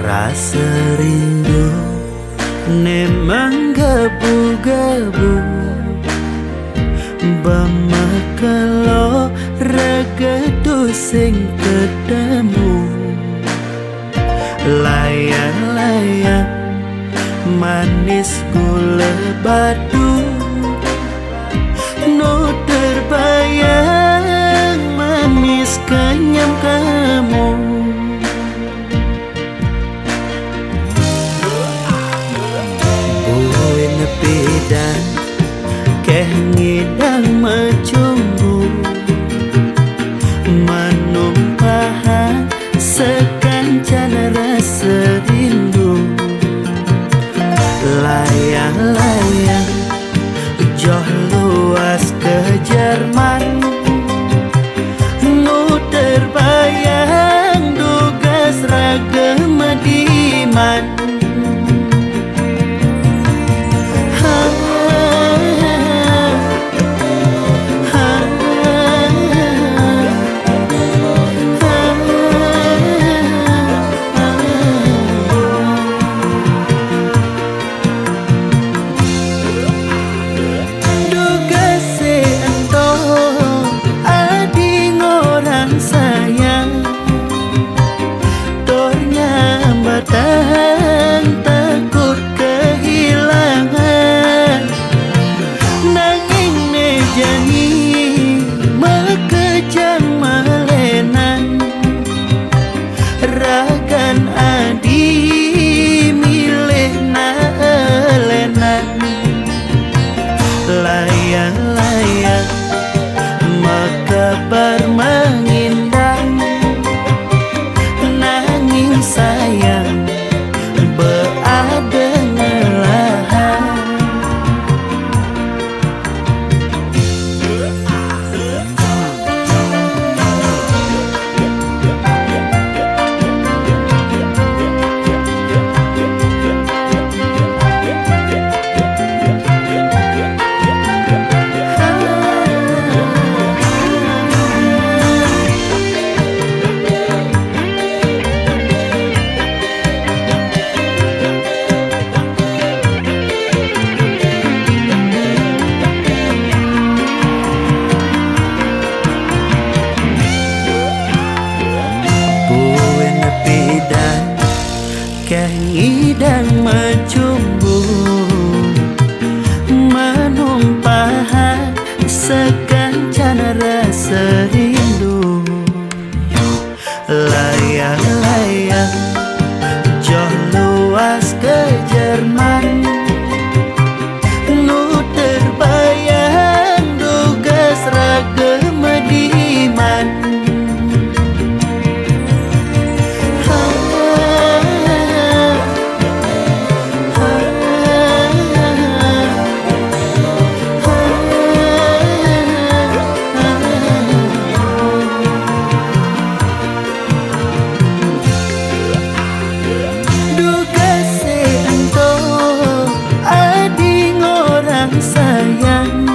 Rasa rindu ne menggebu-gebu Bamakalo regedu sing ketemu Layang-layang manis gula batu No terbayang manis kenyam kamu Nepidan keh ngidang macumbu Manumpahan sekancan rasa rindu Layang-layang joh luas ke Jerman Nu terbayang dugas ragam diman takut kehilangan Nanging nejani mekejang malenan Ragan adi milih naelenan Layang-layang makabar mengindang Nanging sayang berada ngelahan Ngidang macumbu Manumpahan sekancan rasa rindu Layang-layang joh luas ke Jerman Nu terbayang dugas ragam diman sayang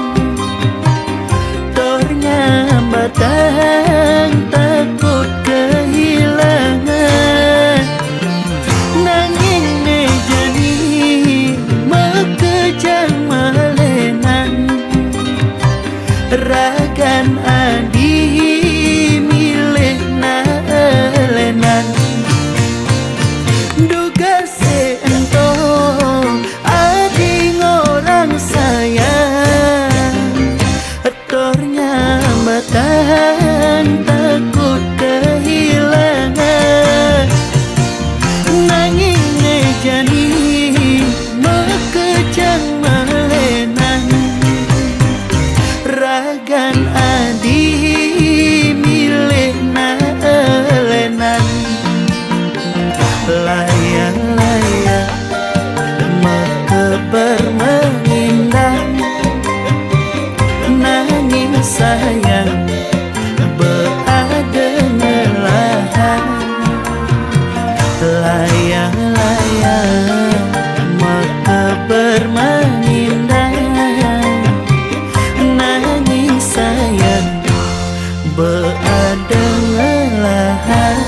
ternyambatan takut kehilangan Nanging nejani mekejang malenan Ragan adi milih naelenan Duga seento adi ngorang sayang Ternyambatan takut kehilangan Nanging nejani mekejang malenan Ragan adi sayang berada ngelahan layang-layang maka bermanindah nangis sayang berada ngelahan.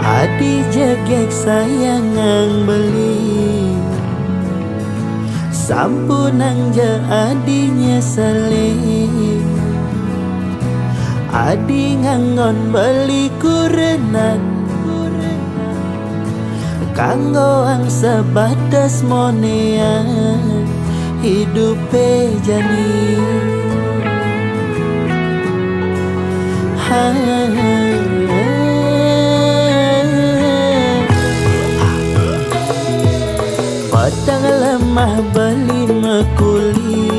Adi jegek sayangang beli sampunang je adinya saling adi ngangon beli kurenan kanggo ang sebatas monean hidupe jani Padang lemah beli mekuli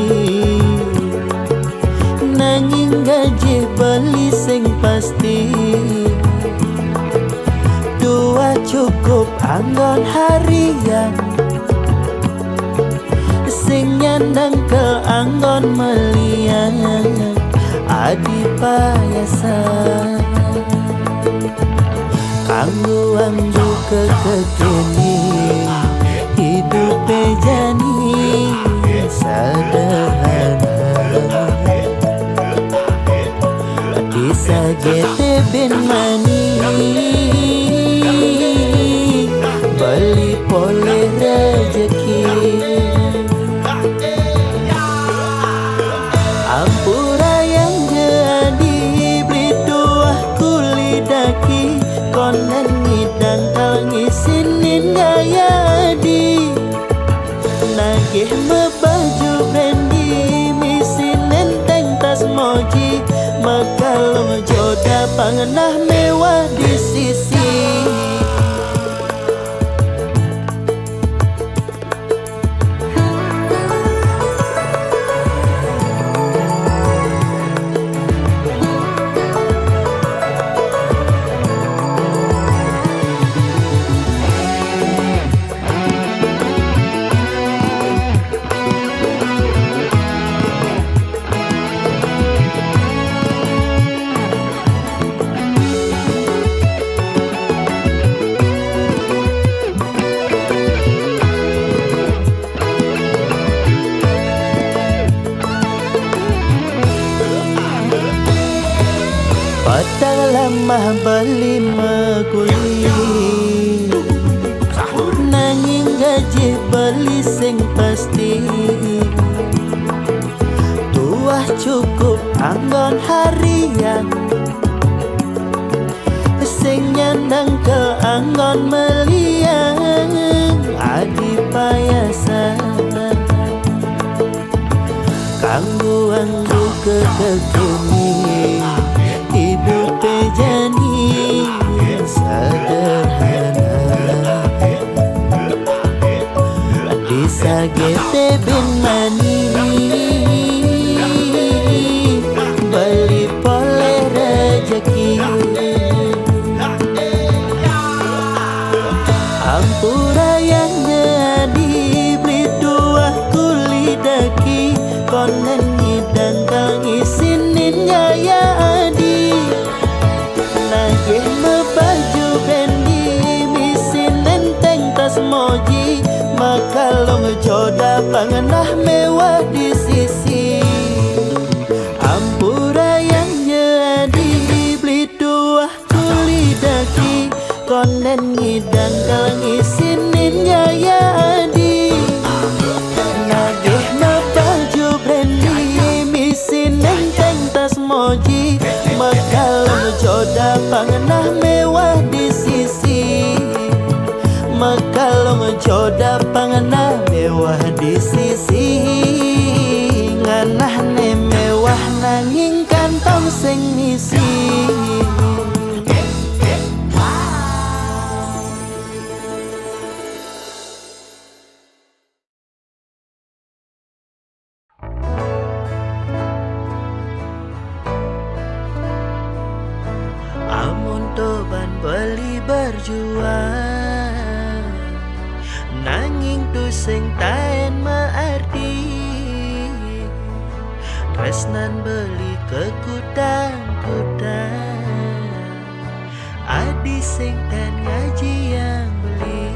nanging gaji beli sing pasti dua cukup anggon harian sing nyandang ke anggon melian adi payasan kanggo anggo kekekini hidup jani sederhana disagete ben mani beli poleh rezeki ampura yang jadi beli tuah kulidaki konen ngidang kal ngisinin gaya di nagih mebaju bendi misin nenteng tas moji makalong joda pangenah mewah di sisi Padang lemah beli mekuli nanging gaji beli sing pasti tuah cukup anggon harian sing nyandang ke anggon melian adi payasan kanggo anggo kekekini hidup jani sederhana disagete ben mani beli poleh rezeki ampura yang jadi beli dua kulidaki konen ngidang kang isinin gaya adi nagih mebaju bendi misin nenteng tas moji makalong joda pangenah mewah di sisi ampura yang jadi beli dua kulidaki konen ngidang kang isinin gaya adi nagih mebaju bendi misin nenteng tas moji makalong joda pangenah mewah di sisi Coda pangana mewah di sisi nganah ne mewah nanging kantong sing misi. Amun toban beli berjuang nanging tu sing taen maarti tresnan beli kekutang-kutang adi sing ten ngaji yang beli.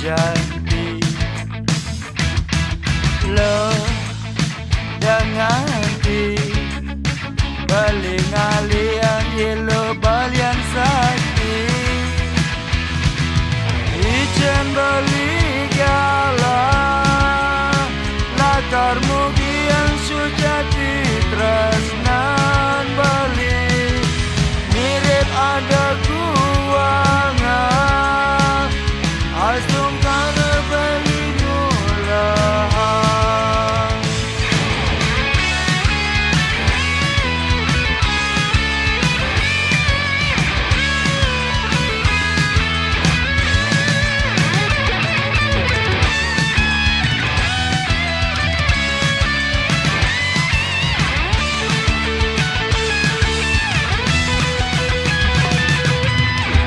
Jampi lo dengan ti bali ngalian yelo balian sakti ijen bali gala latar mugian sujati tresnan bali mirip ada kuangan asum kana bali mulahan.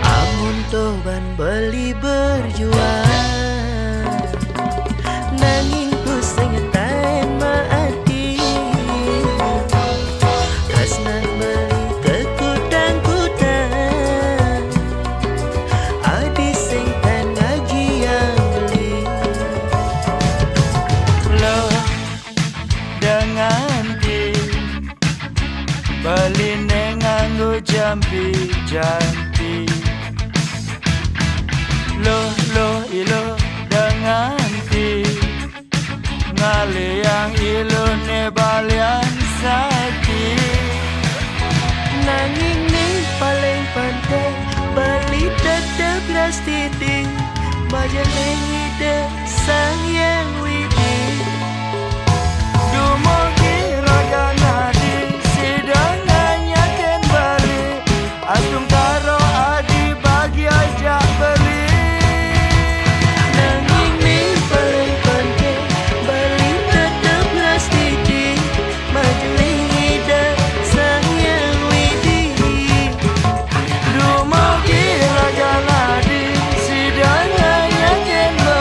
Amun toban beli berjuang nanging ku sing taen maati tresnan beli kekutang-kutang adi sing ten ngaji yang beli. Lo dengan ti bali nganggo jampi lo ilo dengan ti ngaliang ilo ne balian sakti Nanging ning paling penting beli tetep ras titik majeling ide sang yang widi. dumugi raga nadi sidang nyaken bali asung karo adi bagi aja beli. Nanging ning paling penting beli tetep ras titik majeling ide sang yang widi. Dumugi raga nadi sidang nyaken bali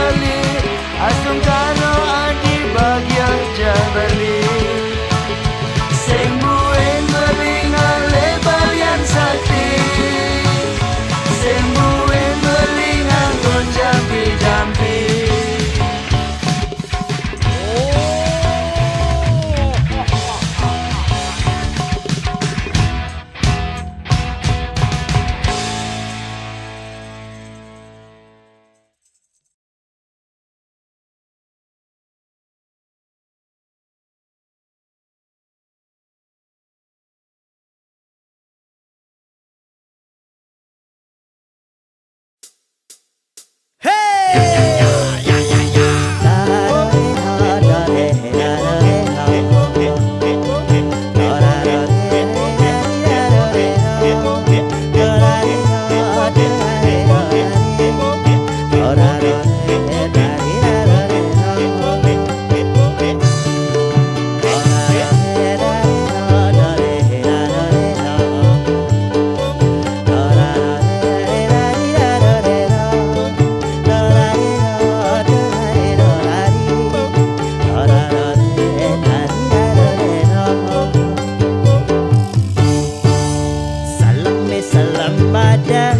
salam badan,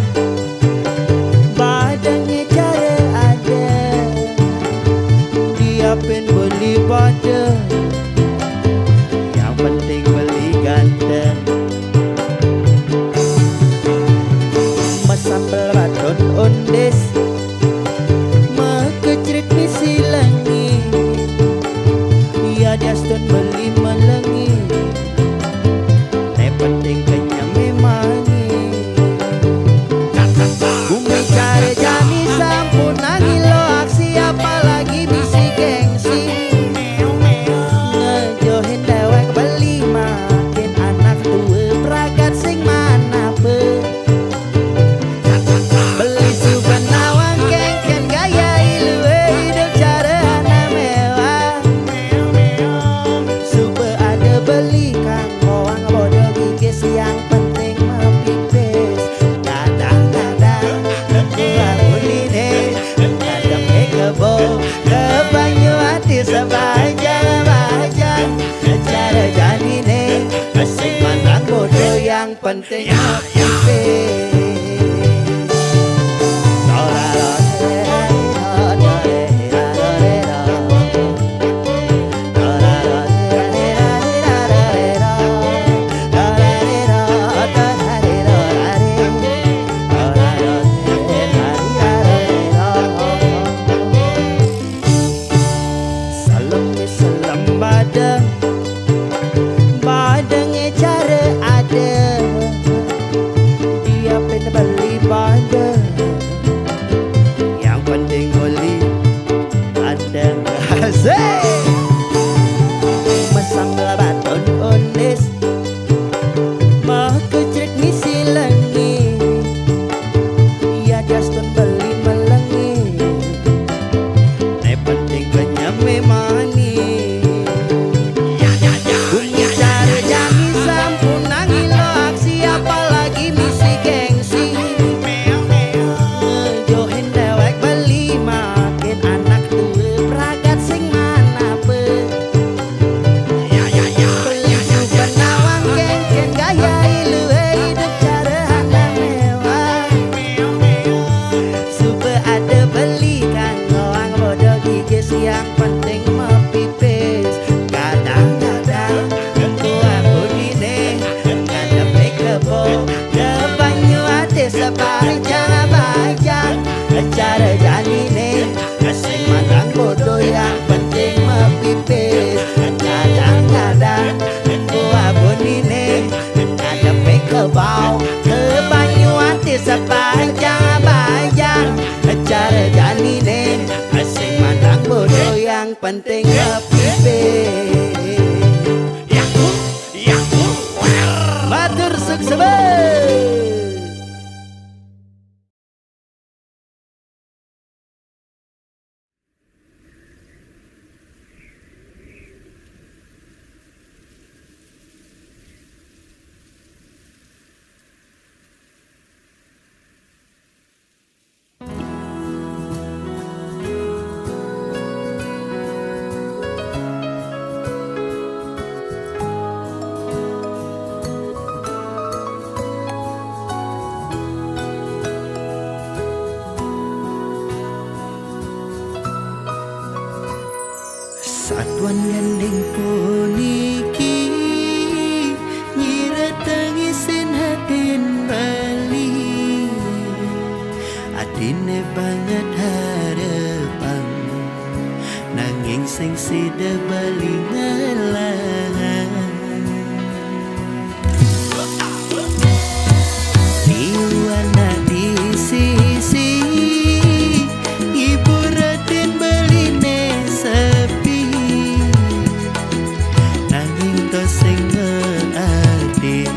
badannya cara ada, dia pen beli badan, yang penting beli ganteng. Masambal baton ondes, makecrit misi langi, ya daston beli melengi, penting kenyang memani. Bumi cari jani sampun nangi lo aksi, apalagi misi gengsi. Ngejohin dewek beli makin anak tua peragat sing mana pe. Beli suban nawang kengken gaya ilu hidup cara anak mewah. Super ada beli kang koang bodoh gigis, yang penting mepipis. Kadang-kadang bangun ini kadang kebo ke banyu hati sebajan-bajan. Cara jadi nih asik mandang bodoh, yang penting mepipis. Salam badan, badannya cara ada, dia pen beli badan, yang penting beli ada. Asik. Masambal baton ondes, makecrit misi langi, ya daston beli melengi, penting kenyang memani. Bumi cari jani sampun nangi lo aksi, apalagi misi gengsi. Ngejohin dewek beli makin anak tua peragat sing mana pe. Beli suban nawang kengken gaya ilu hidup cara anak mewah. Super ada beli kan goang bodoh gigis, yang penting mepipis. Kadang-kadang tua bunyi ngadep kebo ke banyu hati sebajan-bajan. Cara jadi nih asik mandang bodoh, yang penting mepipis. Kadang-kadang tua bunyi ngadep kebo ke banyu hati sebajan-bajan. Cara jadi nih asik mandang bodoh, yang penting mepipis. Matur sukses. Satuan gandeng puniki nyira tangisin hatin bali, adine banget harapan nanging sing sida bali ngalah. Iwana di sisi ibu ratin beline sepi, nanging to sing ngeadi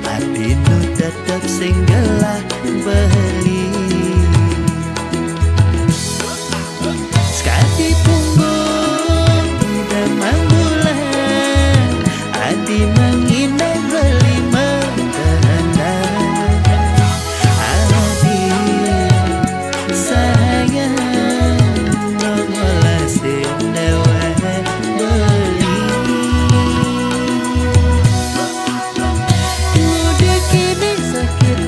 adinu tetep sing gelah beli. Sekali punggung demam bulan adi menginap beli menteranda. Adi sayang nongolah sing dewa beli. Mudik ini sakit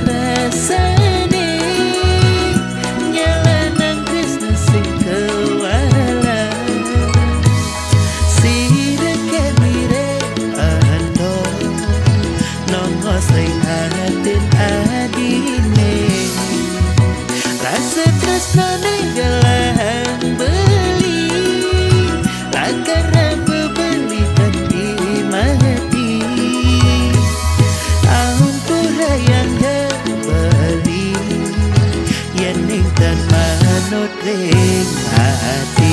notreng hati.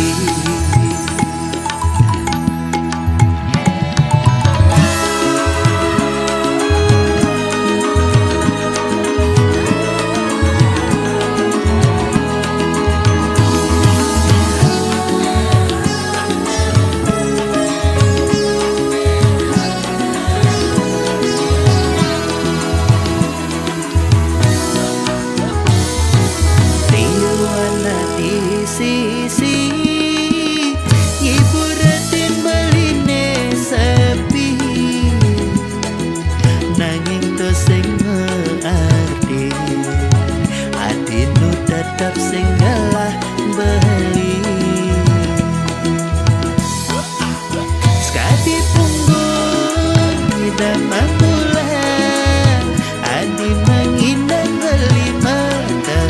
Riwana di sisi hiburatin beline sepi, nanging to sing ngearti ati nu tetap sing galah beli. Sekati punggung hidama bulan adi menginang beli mata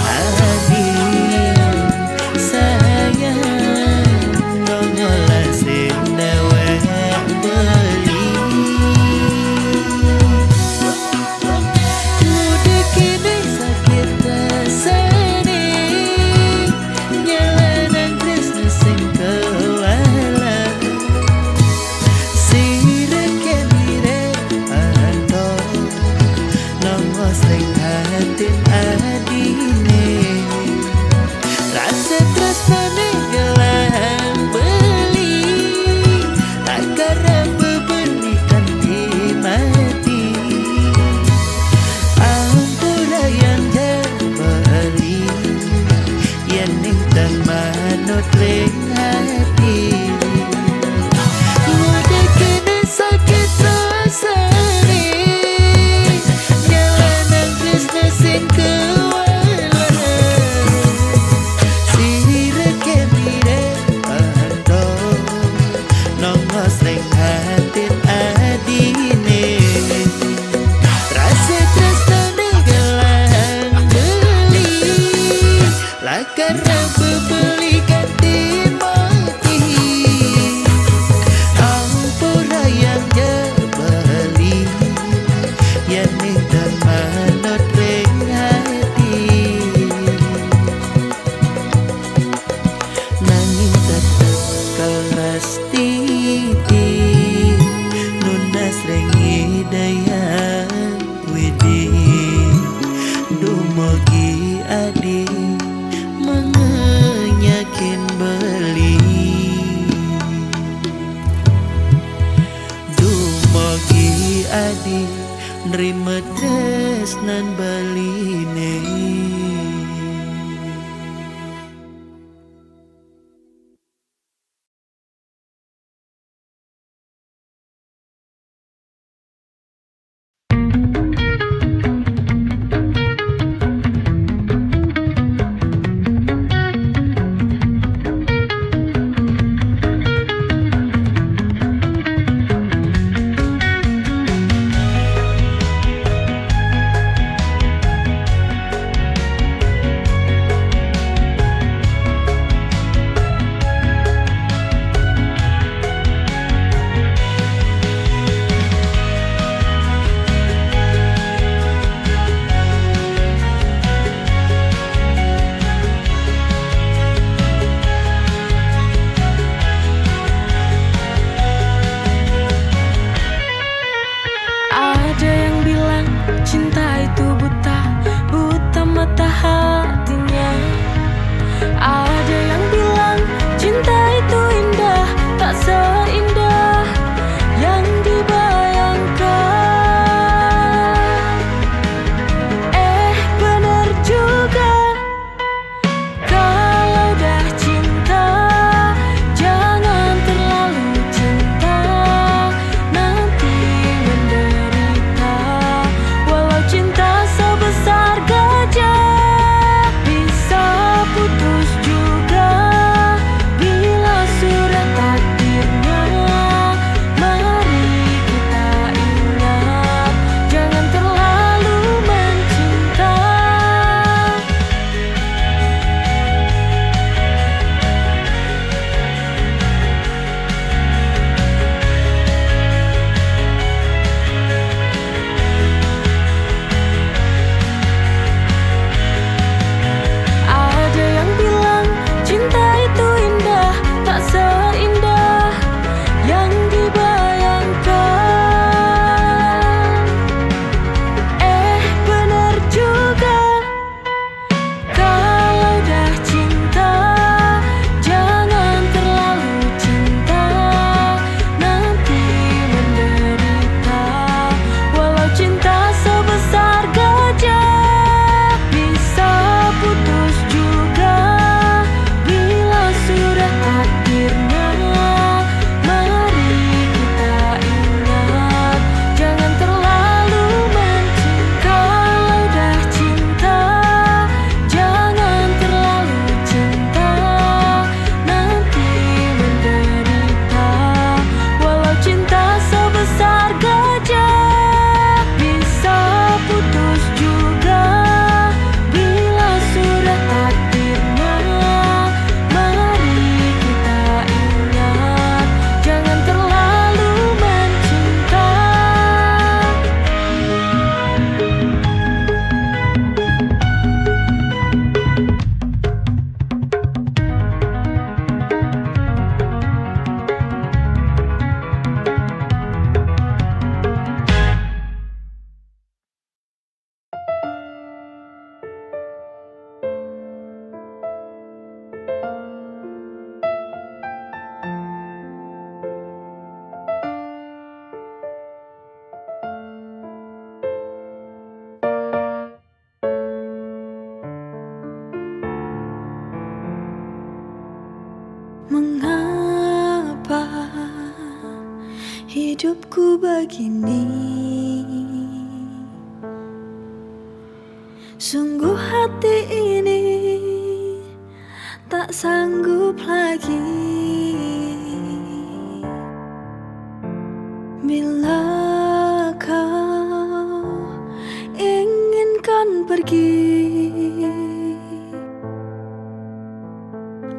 adi sayang nongolah sindawa beli. Mudik ini sakit rasane nyalanan tresna sing kewala sireke mire anto nongos ring hatin adine rasa tresnane gelang beli lakara bebeni kanti mati ampura yang terbeli yang ningtang manut ring hati. Mudik kini sakit rasane nyalanan tresna sing kewala sireke mire ando nongos ring hatin adine rasa tresnane gelang beli lakara bebeli kanti mati ampura yang jebeli yang ningtang manut ring hati nanging tetep kelas titi nunas ring hidayah widi dumogi adi mengenyakin beli dumogi adi nerima tresnan baline. hidupku begini. Sungguh hati ini tak sanggup lagi. Bila kau inginkan pergi,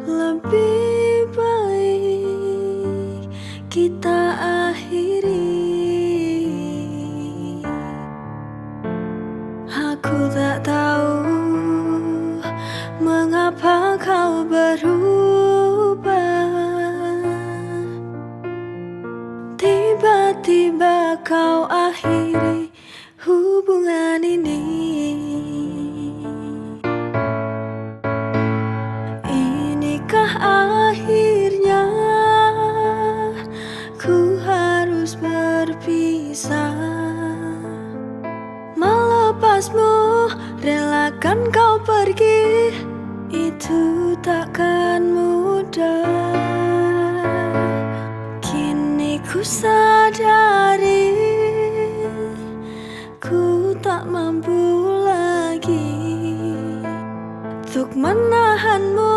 lebih baik kita akhiri. Aku tak tahu mengapa kau berubah. Tiba-tiba kau akhiri hubungan ini. Inikah akhirnya ku harus berpisah? Melepasmu, relakan kau pergi, itu takkan mudah. Kini ku sadari ku tak mampu lagi untuk menahanmu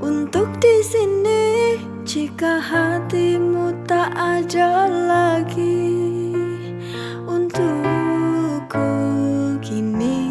untuk di sini. Jika hatimu tak ada lagi untukku kini.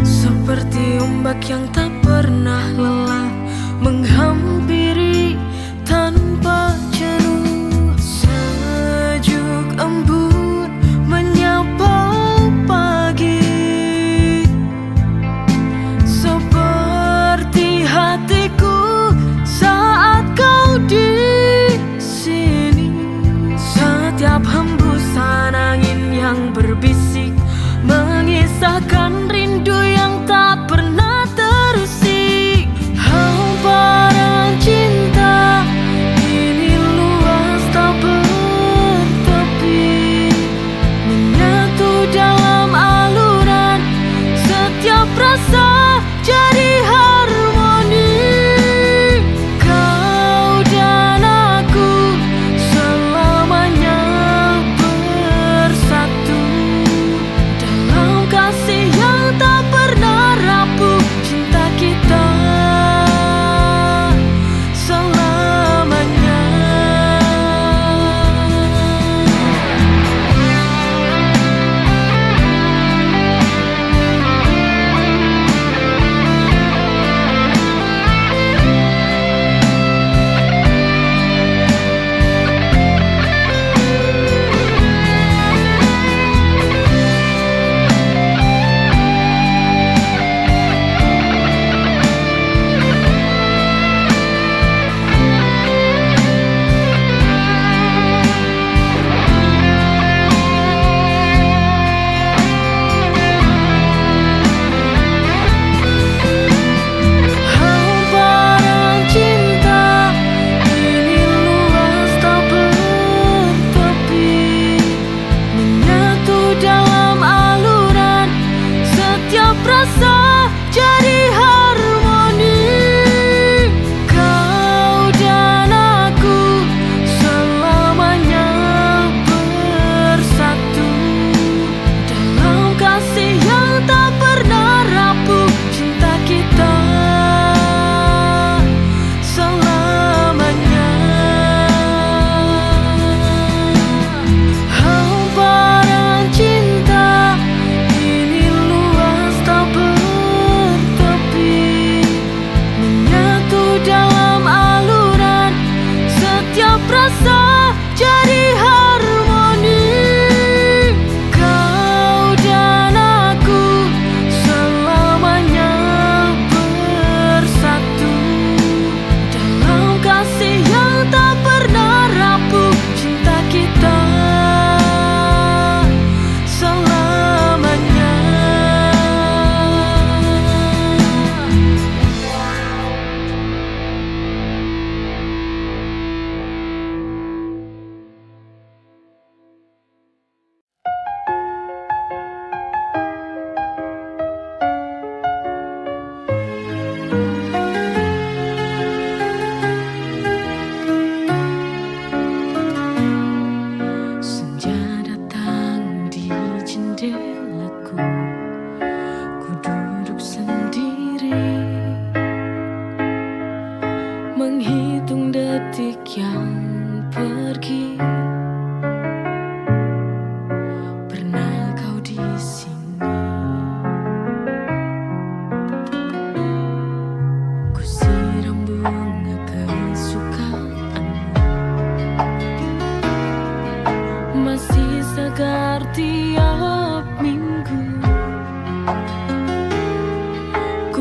Seperti ombak yang tak pernah lelah menghampiri tanpa jenuh. Sejuk embun menyapa pagi, seperti hatiku saat kau di sini. Setiap hembusan angin yang berbisik mengisahkan rindu yang tak pernah terusik. Hamparan cinta ini luas tak bertepi, menyatu dalam aluran setiap rasa jadi harmoni. Kau dan aku selamanya bersatu dalam kasih yang tak pernah rapuh. Cinta kita selamanya.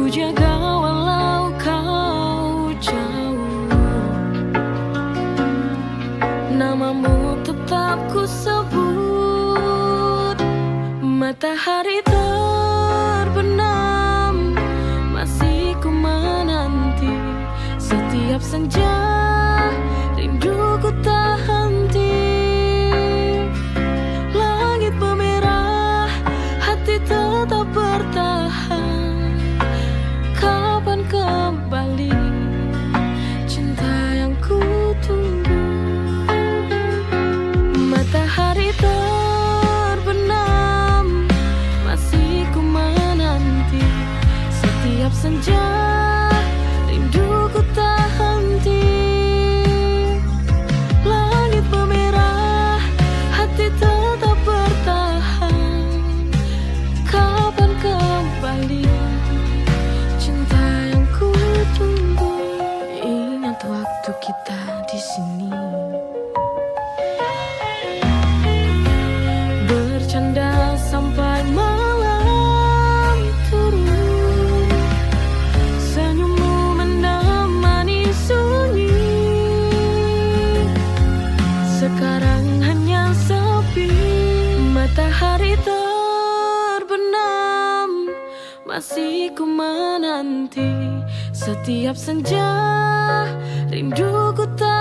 ku jaga walau kau jauh. Namamu tetap ku sebut. Matahari terbenam, masih ku menanti. Setiap senja rinduku tak henti. Langit memerah, hati tetap bertahan. Kapan kembali cinta yang ku tunggu? Matahari terbenam, masih ku menanti. Setiap senja rinduku tak henti. Langit memerah, hati tetap bertahan. Kapan kembali cinta yang ku tunggu? Ingat waktu kita di sini, bercanda sampai malam turun. Senyummu menemani sunyi. Sekarang hanya sepi. Matahari terbenam, masih ku menanti. Setiap senja rinduku tak